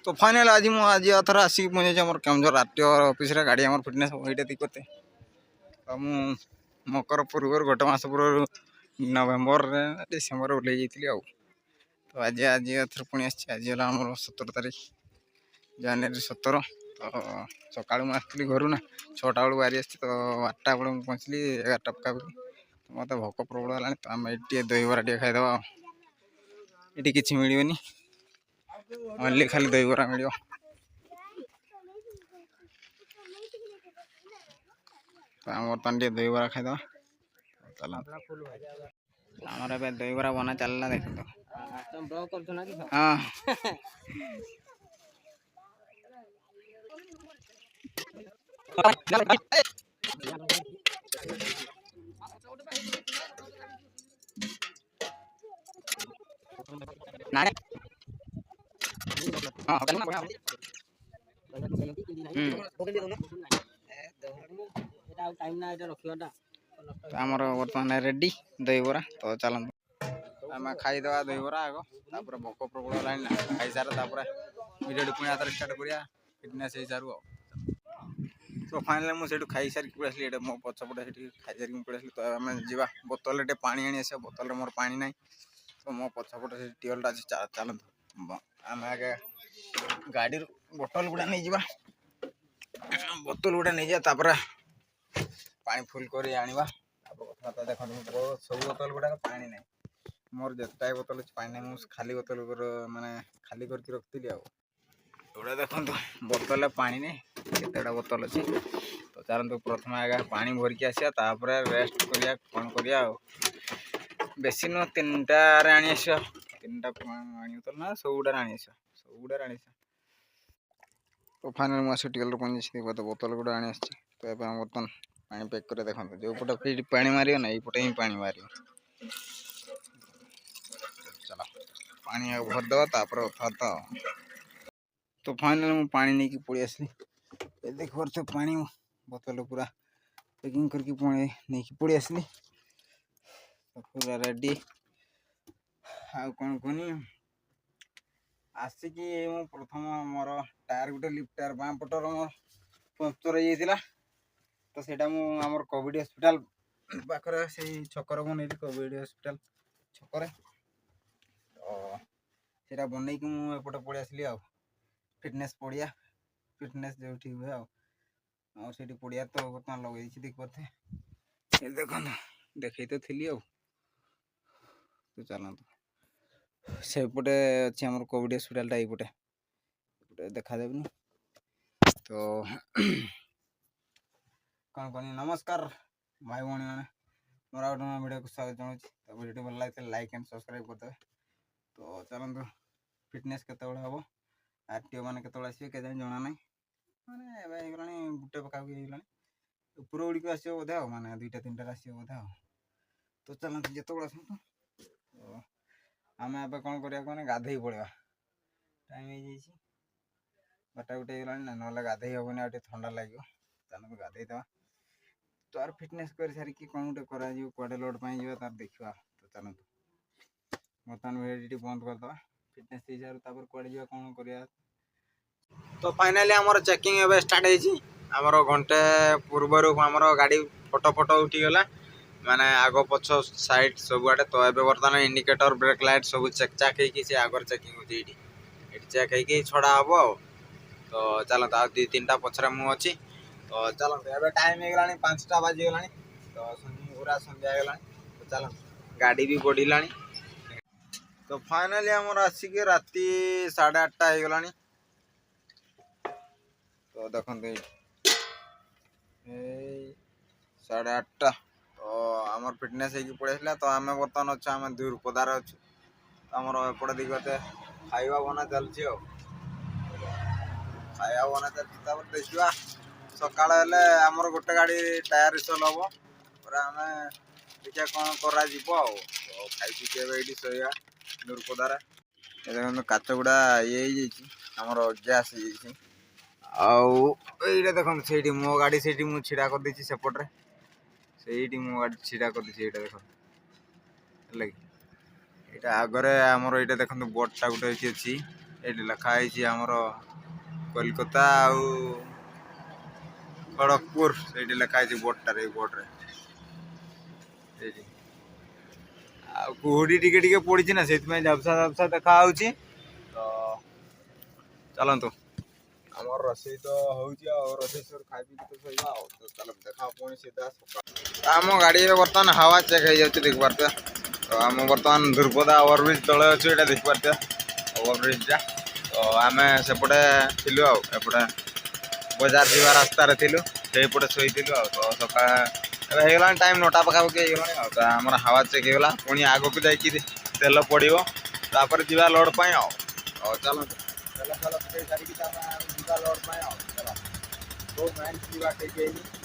तो फाइनल आज अथर आसिक पहुँचे आम केमझर आरटीओ ऑफिस रे गाड़ी आम फिटनेस ये दिक्कते तो मकर पूर्व गोटे मस पूर्व नवेम्बर डिसेम्बर ओल्लै जाइए तो आज अथर पुणी आज आम 17 तारीख जनवरी 17 तो सका आसती घर ना 6टा बेलू बाहरी आसी तो 8टा बेलू पहुँचली 11टा पकापी तो मत भोक प्रबल है तो आम ये दहीबरा टे खाईदे ये किसी मिलनी ओनली खाली दहीबरा मिल तो आम बर्तमान टे दहीबरा खाईदे आमर ए दहीबरा बना चलला देख हाँ आमर बर्तमान रेडी दहीबरा तो चलते आम खाईदे दहीबरा आग तापर भोक प्रबल है खाई सारे भिडियो पुणी आते स्टार्ट करा फिटनेस हो सारू तो फाइनल मुझे खाई सारी पड़े मो पछपटे खाई सारी पड़े तो आम जा बोतल टे पा आस बोतल मोर पा ना तो मो पछपटे टीएलटा चलते आम आगे गाड़ी बोतल गुड़ा नहीं जा बोतल गुड़ा नहीं जा पानी फुल कर आना कथा देख सब बोतल गुड़ा पानी ना मोर जितना बोतल अच्छे पानी ना खाली बोतल माने खाली करके रखी आगे देखो बोतल पानी नहीं केतेटा बोतल अच्छे तो चलते प्रथम आगे पानी भरिकी आसा रेस्ट करिया कौन करिया बेसी नुह 3टार आनी आस 3टा पानी बोतल ना सबुडार आनी आस सबुडार आनी तो फाइनल मुझे टिकल पहुंची तो बोतल गुड़ा आनी आसी तो बर्तमान पानी पैक कर देखते जो पटे पानी मार ना ये ही पानी मार चलो पानी भरदे उठाता तो फाइनल मुझे पानी नहीं पड़ी आसली देख पारे पानी बोतल पूरा पैकिंग करके पुणी नहीं पड़ी आसली तो पूरा रेडी आ कौन कहनी आसिकी प्रथम मोर टायर गोटे लिफ्ट टायर बाँ पटर मोर पंक्चर हो जाता तो सेटा आमर कोविड हॉस्पिटल पाखरे से छकर बनई कोविड हॉस्पिटल छकरे तो सेटा बनई कि मुझे पड़े आसली आ फिटनेस पड़िया फिटनेस जो हुए आठी पड़िया तो बर्तमान लगे देख पारे देख देखे तो थी तो चलते सेपटे अच्छे आम कोविड हॉस्पिटल ये देखा देनी तो कौन कहनी नमस्कार भाई भाई मैंने मोर आउट वीडियो को स्वागत जनाऊँ तो वीडियो भल लगे लाइक एंड सब्सक्राइब करदे तो चलते फिटनेस केत हम आरटीओ मैंने केत आसो के जना ना मैंने गोटे पका ऊपर गुड़िक आस बोधे मैंने 2टा 3टार आस बोधे तो चलते जिते आस तो आम ए कौन करा गाधे पड़ा टाइम हो 2टा गोटे ना ना गाधे हेनी आ ठंडा लगे चलते गाधेदे तो आर फिटनेस कर सारिकी कौन गोटे कड़े लोड पर तार देखा तो चलते बर्तमान भिडियो बंद करदे फिटनेस हो सारू कड़े जा कौन कर तो फाइनाली आमर चेकिंग एवं स्टार्ट होमर घंटे पूर्वर आमर गाड़ी फोटो फोटो उठीगला माने आग पछ साइड सब आड़े तो ये बर्तमान इंडिकेटर ब्रेक लाइट सब चेक चाक हो आगर चेकिंग होती चेक हो छड़ा हम तो चलते आ 2-3टा पछरे मु अच्छी तो चलते एवं टाइम हो 5टा बाजीगला तो पूरा संध्या होगा तो चलते गाड़ी भी बढ़ला तो फाइनाली आमर आसिक राति 8:30 होगला तो देखते 8:30 तो आमर फिटनेस पड़े तो आम बर्तमान अच्छे आम दूरपदार अच्छे आमर एपटे दिगते खाଇବା बना चलती खाଇବା बना चलती देखा सका आमर गोटे गाड़ी टायर रिसल हम पूरा आम देखिए कौन करा तो खाई पीके शोया दूरपदार देखो काच गुड़ा ये आमर गैस आईटा देखो से मो गाड़ी से छिड़ा कर दी सेपटे से मो गाड़ी छिड़ा कर दी देख यहाँ आगरे आमर यहाँ देखो बोर्डटा गोटे अच्छी ये लिखाई आमर कोलकाता आउ खड़गपुर से लिखाई बोर्डटार बोर्ड्रे कुहुड़ी टिके पड़ी ना से झपसा झपसा देखा तो चलतु आमर रोषे तो रोषे खाई पी तो शोवा तो चल देखा पुणी सीधा सका आम गाड़ी बर्तमान हवा चेक हो देख पारे तो आम बर्तमान दुर्पदा ओवरब्रिज तले अच्छे ये देख पारे ओवरब्रिजा तो आम सेपटे थिलु एपटे बजार जा रास्तार थिलु सेपटे शोलु तो सका होगा टाइम 9टा पाखापाखि होगा तो आम हवा चेक होगा पुणी आग को जाकि तेल पड़ो तापर जा लोड पाई चलो तेल फेल पकई सारी लोड पाई चलो तो